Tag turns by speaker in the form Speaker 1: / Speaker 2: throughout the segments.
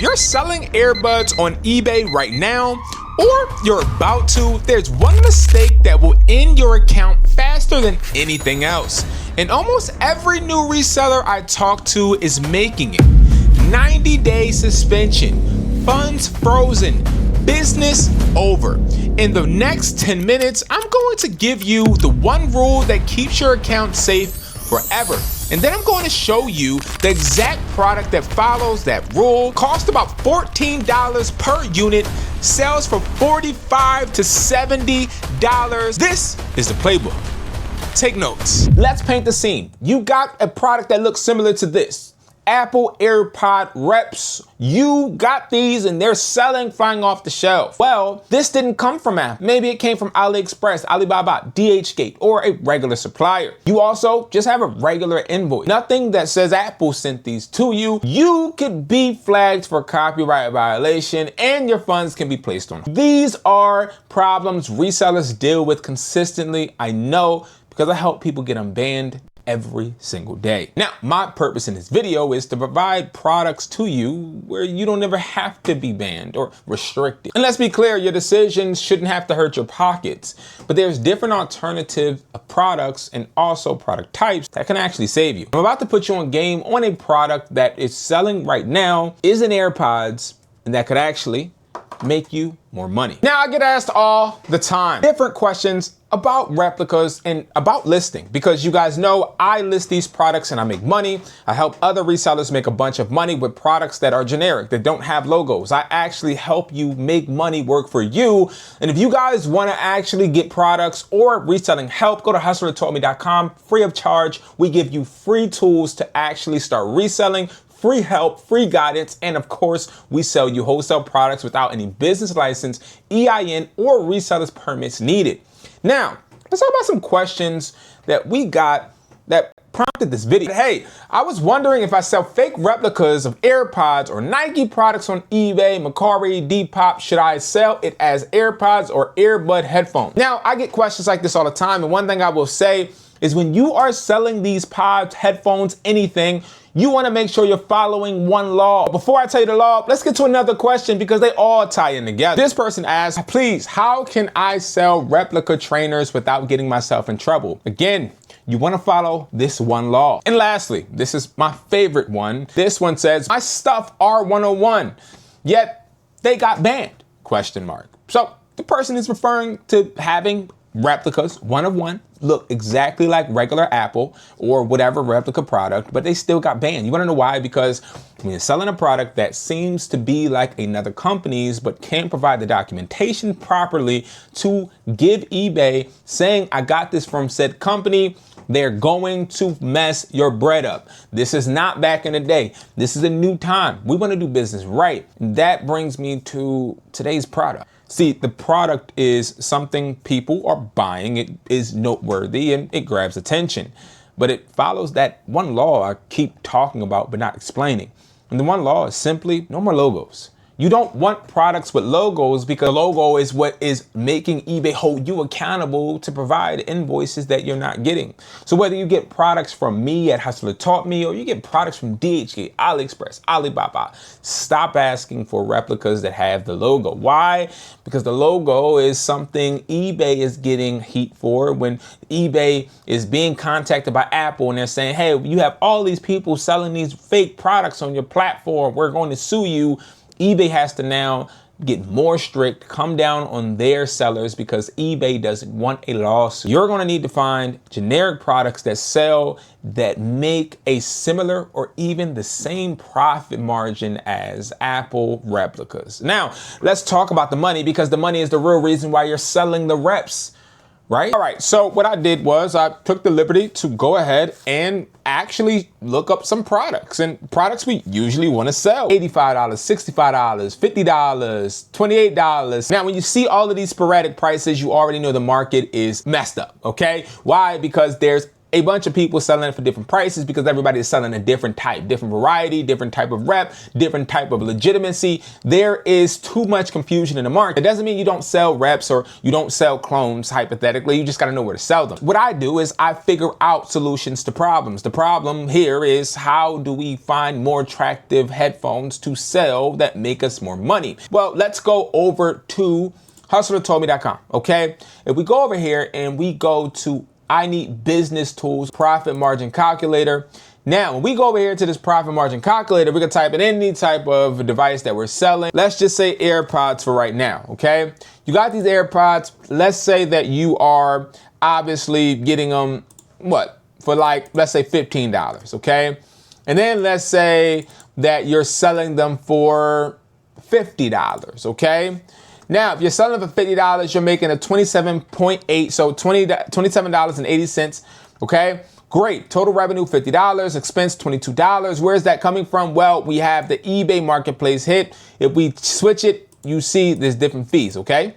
Speaker 1: you're selling earbuds on eBay right now, or you're about to, there's one mistake that will end your account faster than anything else. And almost every new reseller I talk to is making it. 90-day suspension, funds frozen, business over. In the next 10 minutes, I'm going to give you the one rule that keeps your account safe forever. And then I'm going to show you the exact product that follows that rule. Costs about $14 per unit, sells for $45 to $70. This is the playbook. Take notes. Let's paint the scene. You got a product that looks similar to this. Apple AirPod Reps. You got these and they're selling, flying off the shelf. Well, this didn't come from Apple. Maybe it came from AliExpress, Alibaba, DHgate, or a regular supplier. You also just have a regular invoice. Nothing that says Apple sent these to you. You could be flagged for copyright violation and your funds can be placed on. These are problems resellers deal with consistently. I know because I help people get unbanned every single day. Now, my purpose in this video is to provide products to you where you don't ever have to be banned or restricted. And let's be clear, your decisions shouldn't have to hurt your pockets, but there's different alternative products and also product types that can actually save you. I'm about to put you on game on a product that is selling right now, is an AirPods, and that could actually make you more money. Now, I get asked all the time different questions about replicas and about listing, because you guys know I list these products and I make money. I help other resellers make a bunch of money with products that are generic, that don't have logos. I actually help you make money work for you. And if you guys want to actually get products or reselling help, go to hustlertoldme.com, free of charge. We give you free tools to actually start reselling, free help, free guidance, and of course, we sell you wholesale products without any business license, EIN, or reseller's permits needed. Now, let's talk about some questions that we got that prompted this video. Hey, I was wondering if I sell fake replicas of AirPods or Nike products on eBay, Mercari, Depop, should I sell it as AirPods or earbud headphones? Now, I get questions like this all the time, and one thing I will say is when you are selling these pods, headphones, anything, you want to make sure you're following one law. Before I tell you the law, let's get to another question because they all tie in together. This person asked, please, how can I sell replica trainers without getting myself in trouble? Again, you want to follow this one law. And lastly, this is my favorite one. This one says, my stuff are 101, yet they got banned, question mark. So the person is referring to having replicas, one of one, look exactly like regular Apple or whatever replica product, but they still got banned. You wanna know why? Because when you're selling a product that seems to be like another company's, but can't provide the documentation properly to give eBay saying, I got this from said company, they're going to mess your bread up. This is not back in the day. This is a new time. We wanna do business right. That brings me to today's product. See, the product is something people are buying. It is noteworthy and it grabs attention, but it follows that one law I keep talking about but not explaining. And the one law is simply no more logos. You don't want products with logos because the logo is what is making eBay hold you accountable to provide invoices that you're not getting. So whether you get products from me at Hustler Taught Me or you get products from DHgate, AliExpress, Alibaba, stop asking for replicas that have the logo. Why? Because the logo is something eBay is getting heat for when eBay is being contacted by Apple and they're saying, hey, you have all these people selling these fake products on your platform. We're going to sue you. eBay has to now get more strict, come down on their sellers because eBay doesn't want a lawsuit. You're gonna need to find generic products that sell that make a similar or even the same profit margin as Apple replicas. Now, let's talk about the money because the money is the real reason why you're selling the reps. Right? All right, so what I did was I took the liberty to go ahead and actually look up some products and products we usually want to sell. $85, $65, $50, $28. Now, when you see all of these sporadic prices, you already know the market is messed up, okay? Why? Because there's a bunch of people selling it for different prices because everybody is selling a different type, different variety, different type of rep, different type of legitimacy. There is too much confusion in the market. It doesn't mean you don't sell reps or you don't sell clones, hypothetically. You just got to know where to sell them. What I do is I figure out solutions to problems. The problem here is, how do we find more attractive headphones to sell that make us more money? Well, let's go over to hustlertoldme.com, okay? If we go over here and we go to I need business tools, profit margin calculator. Now, when we go over here to this profit margin calculator, we can type in any type of device that we're selling. Let's just say AirPods for right now, okay? You got these AirPods. Let's say that you are obviously getting them, for like, let's say $15, okay? And then let's say that you're selling them for $50, okay? Now, if you're selling for $50, you're making a 27.8, so $27.80, okay? Great. Total revenue, $50, expense, $22. Where's that coming from? Well, we have the eBay marketplace hit. If we switch it, you see there's different fees, okay?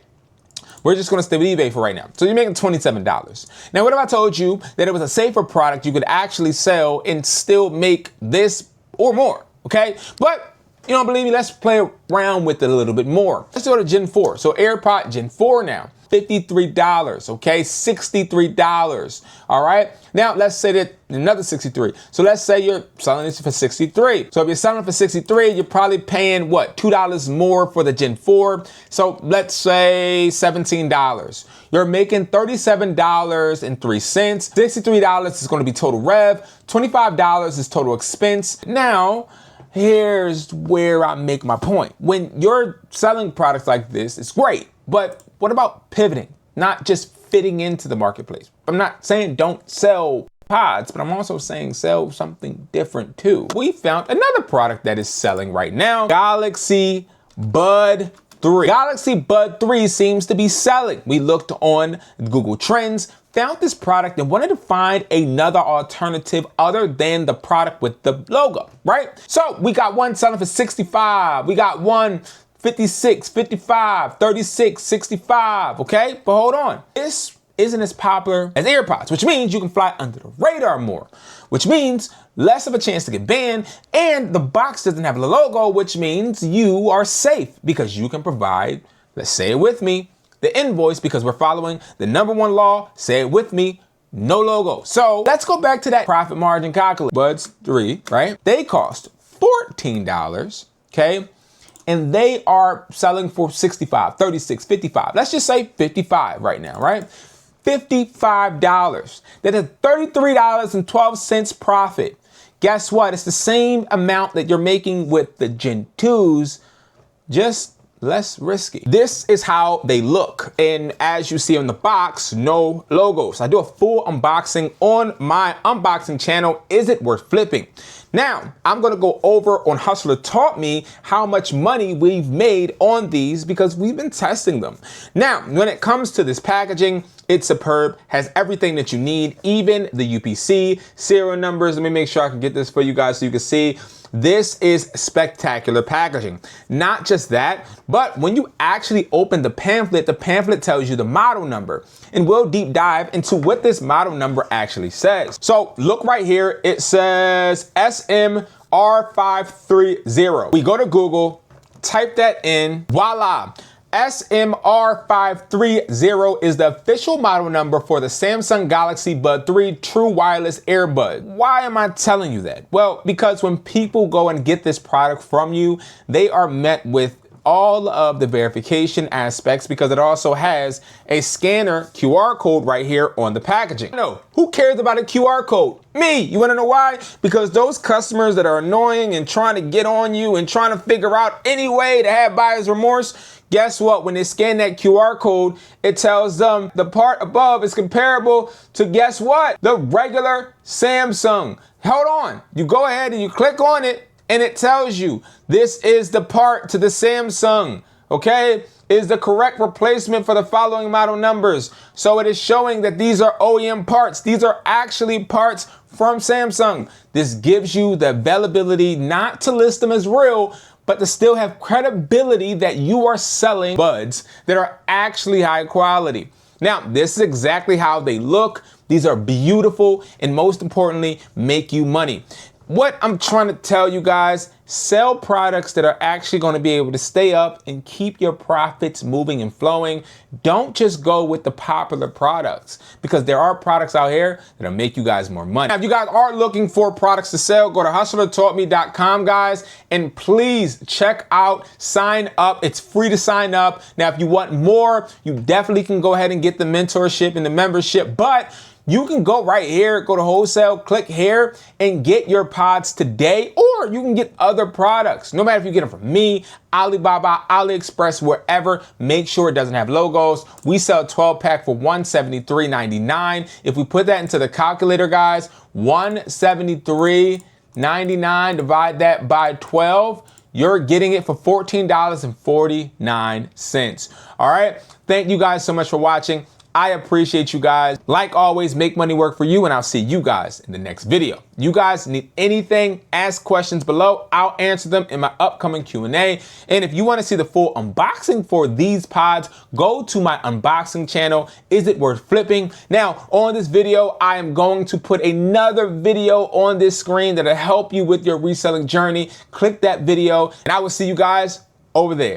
Speaker 1: We're just going to stay with eBay for right now. So you're making $27. Now, what if I told you that it was a safer product you could actually sell and still make this or more, okay? But you don't believe me? Let's play around with it a little bit more. Let's go to Gen 4. So AirPod Gen 4 now, $53, okay? $63, all right? Now, let's say that another 63. So let's say you're selling this for 63. So if you're selling for 63, you're probably paying what? $2 more for the Gen 4. So let's say $17. You're making $37.03. $63 is going to be total rev. $25 is total expense. Now, here's where I make my point. When you're selling products like this, it's great. But what about pivoting? Not just fitting into the marketplace. I'm not saying don't sell pods, but I'm also saying sell something different too. We found another product that is selling right now, Galaxy Bud 3. Galaxy Bud 3 seems to be selling. We looked on Google Trends, found this product and wanted to find another alternative other than the product with the logo, right? So we got one selling for 65. We got one 56, 55, 36, 65, okay? But hold on. This isn't as popular as AirPods, which means you can fly under the radar more, which means less of a chance to get banned, and the box doesn't have a logo, which means you are safe because you can provide, let's say it with me, the invoice, because we're following the #1 law, say it with me, no logo. So let's go back to that profit margin calculator. Buds 3, right? They cost $14, okay? And they are selling for 65, 36, 55. Let's just say 55 right now, right? $55. That's a $33.12 profit. Guess what? It's the same amount that you're making with the Gen 2s, just less risky. This is how they look. And as you see on the box, no logos. I do a full unboxing on my unboxing channel. Is it worth flipping? Now, I'm gonna go over on Hustler Taught Me how much money we've made on these because we've been testing them. Now, when it comes to this packaging, it's superb, has everything that you need, even the UPC, serial numbers. Let me make sure I can get this for you guys so you can see. This is spectacular packaging. Not just that, but when you actually open the pamphlet tells you the model number. And we'll deep dive into what this model number actually says. So look right here, it says SMR530. We go to Google, type that in, voila. SMR530 is the official model number for the Samsung Galaxy Bud 3 True Wireless Earbud. Why am I telling you that? Well, because when people go and get this product from you, they are met with all of the verification aspects because it also has a scanner QR code right here on the packaging. No, who cares about a QR code? Me. You wanna know why? Because those customers that are annoying and trying to get on you and trying to figure out any way to have buyer's remorse, guess what? When they scan that QR code, it tells them the part above is comparable to, guess what? The regular Samsung. Hold on. You go ahead and you click on it and it tells you this is the part to the Samsung, okay? Is the correct replacement for the following model numbers. So it is showing that these are OEM parts. These are actually parts from Samsung. This gives you the availability not to list them as real, but to still have credibility that you are selling buds that are actually high quality. Now, this is exactly how they look. These are beautiful and most importantly, make you money. What I'm trying to tell you guys, sell products that are actually going to be able to stay up and keep your profits moving and flowing. Don't just go with the popular products, because there are products out here that'll make you guys more money. Now, if you guys are looking for products to sell, go to hustlertaughtme.com, guys, and please check out, sign up. It's free to sign up. Now, if you want more, you definitely can go ahead and get the mentorship and the membership, but you can go right here, go to wholesale, click here and get your pods today, or you can get other products. No matter if you get them from me, Alibaba, AliExpress, wherever, make sure it doesn't have logos. We sell a 12-pack for $173.99. If we put that into the calculator, guys, $173.99, divide that by 12, you're getting it for $14.49. All right. Thank you guys so much for watching. I appreciate you guys. Like always, make money work for you, and I'll see you guys in the next video. You guys need anything, ask questions below. I'll answer them in my upcoming Q&A. And if you want to see the full unboxing for these pods, go to my unboxing channel. Is it worth flipping? Now, on this video, I am going to put another video on this screen that'll help you with your reselling journey. Click that video, and I will see you guys over there.